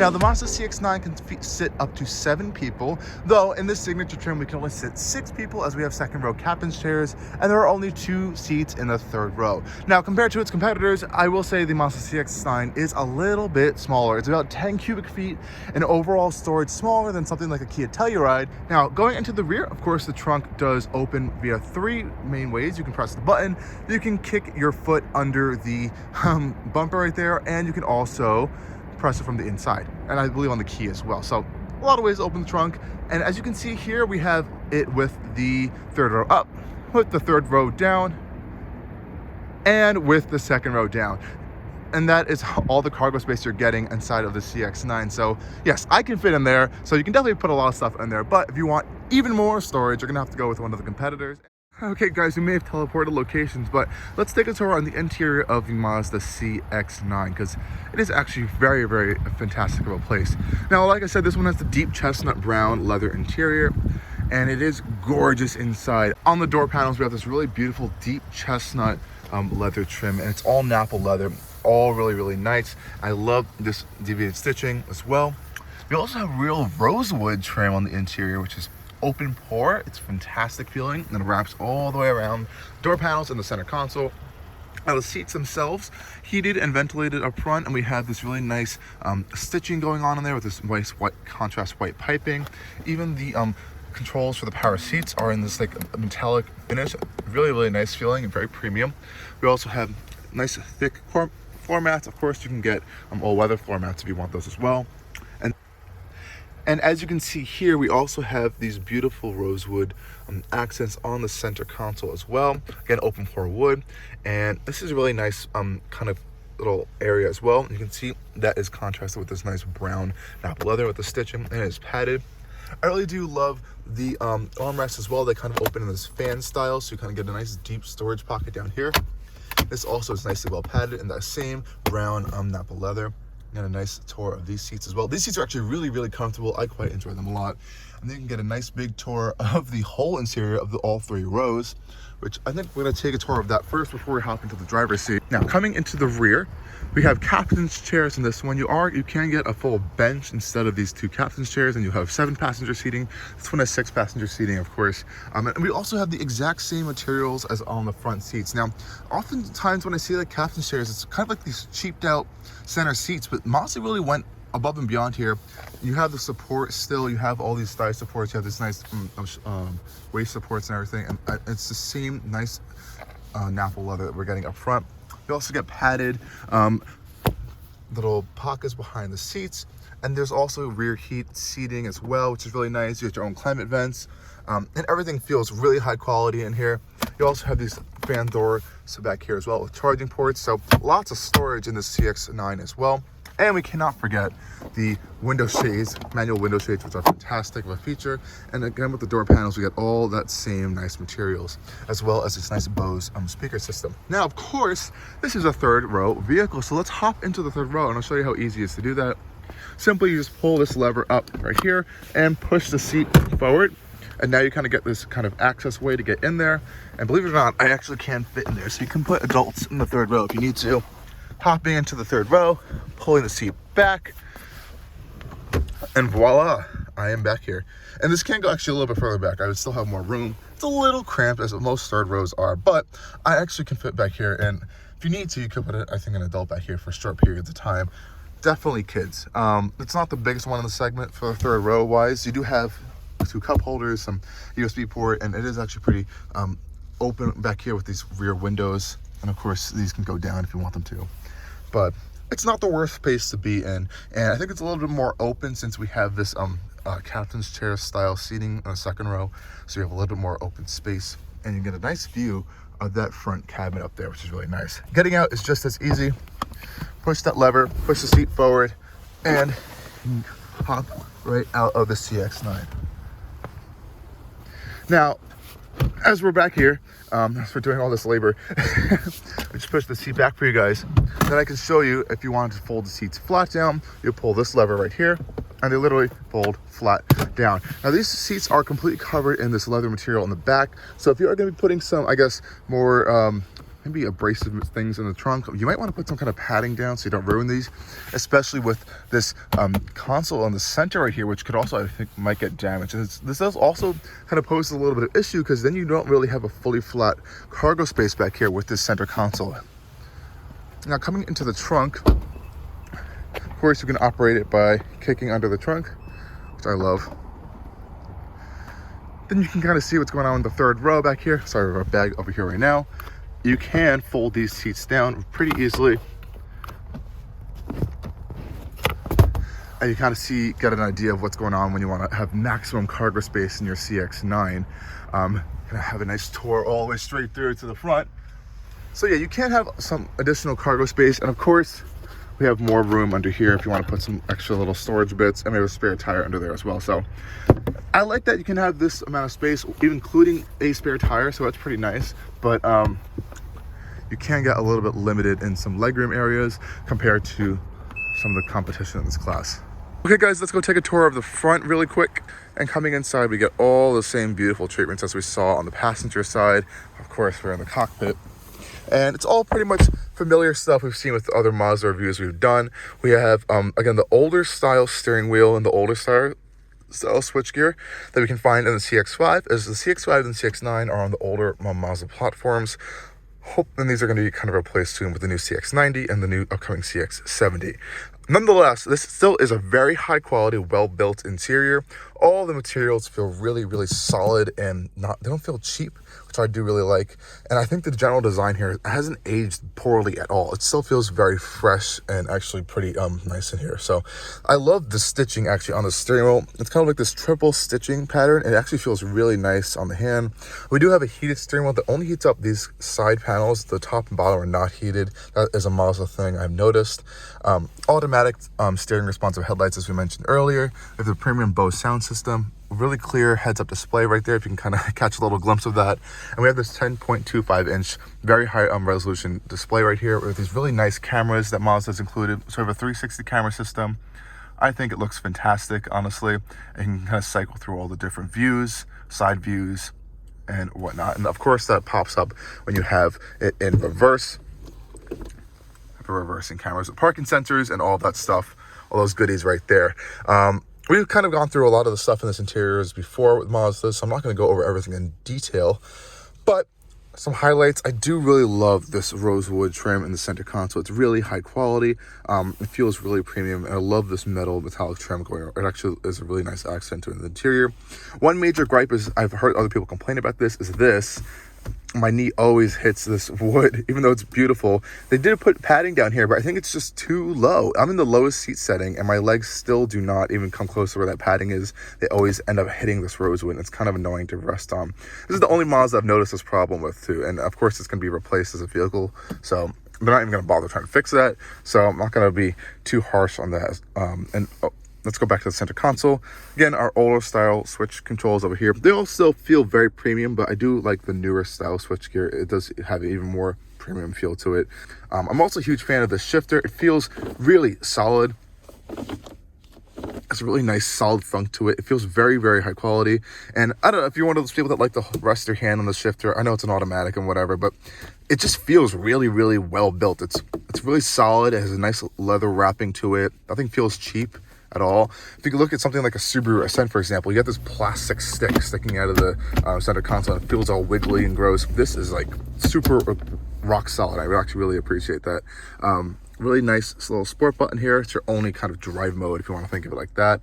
Now, the Mazda CX-9 can sit up to 7 people, though in this signature trim, we can only sit 6 people as we have second row captain's chairs, and there are only 2 seats in the third row. Now, compared to its competitors, I will say the Mazda CX-9 is a little bit smaller. It's about 10 cubic feet and overall storage smaller than something like a Kia Telluride. Now, going into the rear, of course, the trunk does open via 3 main ways. You can press the button, you can kick your foot under the bumper right there, and you can also press it from the inside, and I believe on the key as well. So a lot of ways to open the trunk. And as you can see here, we have it with the third row up, with the third row down, and with the second row down. And that is all the cargo space you're getting inside of the CX-9. So yes, I can fit in there, so you can definitely put a lot of stuff in there. But if you want even more storage, you're gonna have to go with one of the competitors. Okay guys, we may have teleported locations, but let's take a tour on the interior of the Mazda CX-9, because it is actually very, very fantastic of a place. Now, like I said, this one has the deep chestnut brown leather interior, and it is gorgeous inside. On the door panels, we have this really beautiful deep chestnut leather trim, and it's all Nappa leather, all really, really nice. I love this deviated stitching as well. We also have real rosewood trim on the interior, which is open pour. It's fantastic feeling, and it wraps all the way around door panels and the center console. Now, the seats themselves heated and ventilated up front, and we have this really nice stitching going on in there with this nice white contrast white piping. Even the controls for the power seats are in this like metallic finish, really, really nice feeling and very premium. We also have nice thick floor mats. Of course, you can get all weather floor mats if you want those as well. And as you can see here, we also have these beautiful rosewood accents on the center console as well. Again, open floor wood. And this is a really nice kind of little area as well. You can see that is contrasted with this nice brown Nappa leather with the stitching, and it's padded. I really do love the armrests as well. They kind of open in this fan style, so you kind of get a nice deep storage pocket down here. This also is nicely well padded in that same brown Nappa leather. And a nice tour of these seats as well. These seats are actually really, really comfortable. I quite enjoy them a lot. And then you can get a nice big tour of the whole interior of all 3 rows, which I think we're going to take a tour of that first before we hop into the driver's seat. Now, coming into the rear, we have captain's chairs in this one. You can get a full bench instead of these 2 captain's chairs, and you have 7 passenger seating. This one has 6 passenger seating, of course. And we also have the exact same materials as on the front seats. Now, oftentimes when I see like captain's chairs, it's kind of like these cheaped out center seats, but Mazda really went above and beyond here. You have the support still, you have all these thigh supports, you have this nice waist supports and everything, and it's the same nice Nappa leather that we're getting up front. You also get padded little pockets behind the seats, and there's also rear heat seating as well, which is really nice. You have your own climate vents, and everything feels really high quality in here. You also have these fan doors back here as well with charging ports, so lots of storage in the CX-9 as well. And we cannot forget the window shades, manual window shades, which are fantastic of a feature. And again, with the door panels, we get all that same nice materials, as well as this nice Bose speaker system. Now, of course, this is a third row vehicle, so let's hop into the third row, and I'll show you how easy it is to do that. Simply, you just pull this lever up right here and push the seat forward. And now you kind of get this kind of access way to get in there. And believe it or not, I actually can fit in there. So you can put adults in the third row if you need to. Hopping into the third row, pulling the seat back, and voila, I am back here. And this can go actually a little bit further back. I would still have more room. It's a little cramped, as most third rows are, but I actually can fit back here. And if you need to, you could put, I think, an adult back here for short periods of time. Definitely kids. It's not the biggest one in the segment for the third row wise. You do have 2 cup holders, some USB port, and it is actually pretty open back here with these rear windows. And of course, these can go down if you want them to. But it's not the worst space to be in. And I think it's a little bit more open since we have this captain's chair style seating in the second row. So you have a little bit more open space, and you get a nice view of that front cabin up there, which is really nice. Getting out is just as easy. Push that lever, push the seat forward, and hop right out of the CX-9. Now, as we're back here, as we're doing all this labor, we just push the seat back for you guys. Then I can show you, if you wanted to fold the seats flat down, you pull this lever right here, and they literally fold flat down. Now, these seats are completely covered in this leather material in the back. So if you are going to be putting some, I guess, more maybe abrasive things in the trunk. You might want to put some kind of padding down so you don't ruin these, especially with this console on the center right here, which could also, I think, might get damaged. And this does also kind of pose a little bit of issue because then you don't really have a fully flat cargo space back here with this center console. Now coming into the trunk, of course you can operate it by kicking under the trunk, which I love. Then you can kind of see what's going on in the third row back here. Sorry, our bag over here right now. You can fold these seats down pretty easily. And you kind of get an idea of what's going on when you want to have maximum cargo space in your CX-9. Gonna have a nice tour all the way straight through to the front. So yeah, you can have some additional cargo space, and of course, we have more room under here if you want to put some extra little storage bits, and we have a spare tire under there as well. So I like that you can have this amount of space, even including a spare tire, so that's pretty nice. But you can get a little bit limited in some legroom areas compared to some of the competition in this class. Okay guys, let's go take a tour of the front really quick. And coming inside, we get all the same beautiful treatments as we saw on the passenger side. Of course, we're in the cockpit. And it's all pretty much familiar stuff we've seen with other Mazda reviews we've done. We have, again, the older style steering wheel and the older style switchgear that we can find in the CX-5, as the CX-5 and the CX-9 are on the older Mazda platforms. And these are going to be kind of replaced soon with the new CX-90 and the new upcoming CX-70. Nonetheless, this still is a very high quality, well-built interior. All the materials feel really, really solid and they don't feel cheap, which I do really like. And I think the general design here hasn't aged poorly at all. It still feels very fresh and actually pretty nice in here. So I love the stitching actually on the steering wheel. It's kind of like this triple stitching pattern. It actually feels really nice on the hand. We do have a heated steering wheel that only heats up these side panels. The top and bottom are not heated. That is a Mazda thing I've noticed. Automatic steering responsive headlights, as we mentioned earlier. We have the premium Bose sound system, really clear heads-up display right there, if you can kind of catch a little glimpse of that. And we have this 10.25-inch, very high resolution display right here with these really nice cameras that Mazda's included. So we have a 360 camera system. I think it looks fantastic, honestly. And you can kind of cycle through all the different views, side views, and whatnot. And of course, that pops up when you have it in reverse. Reversing cameras with parking sensors and all that stuff, all those goodies right there. We've kind of gone through a lot of the stuff in this interiors before with Mazda, so I'm not going to go over everything in detail, but some highlights. I do really love this rosewood trim in the center console. It's really high quality. It feels really premium, and I love this metallic trim going on. It actually is a really nice accent to the interior. One major gripe is, I've heard other people complain about this, is this. My knee always hits this wood, even though it's beautiful. They did put padding down here, but I think it's just too low. I'm in the lowest seat setting, and my legs still do not even come close to where that padding is. They always end up hitting this rosewood, and it's kind of annoying to rest on. This is the only Mazda I've noticed this problem with, too. And, of course, it's going to be replaced as a vehicle, so they're not even going to bother trying to fix that. So I'm not going to be too harsh on that. Let's go back to the center console. Again, our older style switch controls over here. They all still feel very premium, but I do like the newer style switch gear. It does have even more premium feel to it. I'm also a huge fan of the shifter. It feels really solid. It's a really nice solid funk to it. It feels very, very high quality. And I don't know if you're one of those people that like to rest your hand on the shifter. I know it's an automatic and whatever, but it just feels really, really well built. It's really solid. It has a nice leather wrapping to it. Nothing feels cheap at all. If you could look at something like a Subaru Ascent, for example, you got this plastic stick sticking out of the center console. It feels all wiggly and gross. This is like super rock solid. I would actually really appreciate that. Really nice little sport button here. It's your only kind of drive mode if you want to think of it like that.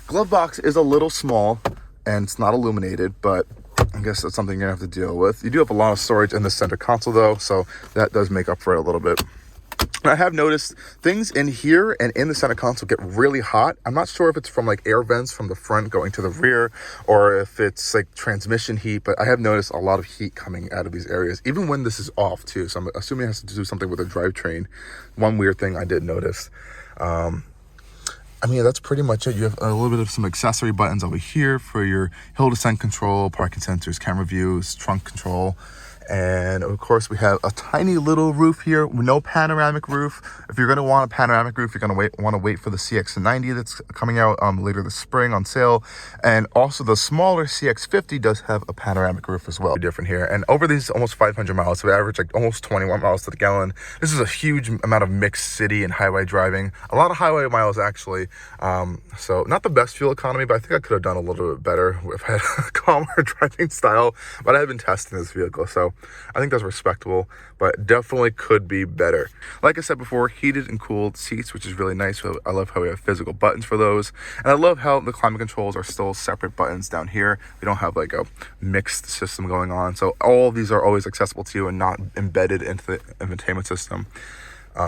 Glove box is a little small and it's not illuminated, but I guess that's something you're gonna have to deal with. You do have a lot of storage in the center console though, so that does make up for it a little bit. I have noticed things in here and in the center console get really hot. I'm not sure if it's from like air vents from the front going to the rear or if it's like transmission heat, but I have noticed a lot of heat coming out of these areas, even when this is off too. So I'm assuming it has to do something with the drivetrain. One weird thing I did notice. I mean, that's pretty much it. You have a little bit of some accessory buttons over here for your hill descent control, parking sensors, camera views, trunk control. And of course we have a tiny little roof here, no panoramic roof. If you're going to want a panoramic roof, you're going to want to wait for the CX-90 that's coming out later this spring on sale. And also the smaller CX-50 does have a panoramic roof as well. Different here. And over these almost 500 miles, so we average like almost 21 miles to the gallon. This is a huge amount of mixed city and highway driving. A lot of highway miles actually. So not the best fuel economy, but I think I could have done a little bit better if I had a calmer driving style. But I've been testing this vehicle, so I think that's respectable, but definitely could be better. Like I said before, heated and cooled seats, which is really nice. I love how we have physical buttons for those. And I love how the climate controls are still separate buttons down here. We don't have like a mixed system going on. So all of these are always accessible to you and not embedded into the infotainment system.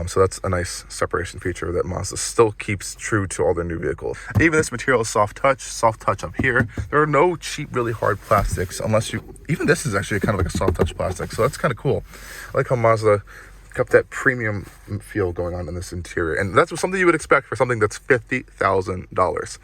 So that's a nice separation feature that Mazda still keeps true to all their new vehicles. Even this material is soft touch up here. There are no cheap, really hard plastics unless even this is actually kind of like a soft touch plastic. So that's kind of cool. I like how Mazda kept that premium feel going on in this interior. And that's something you would expect for something that's $50,000.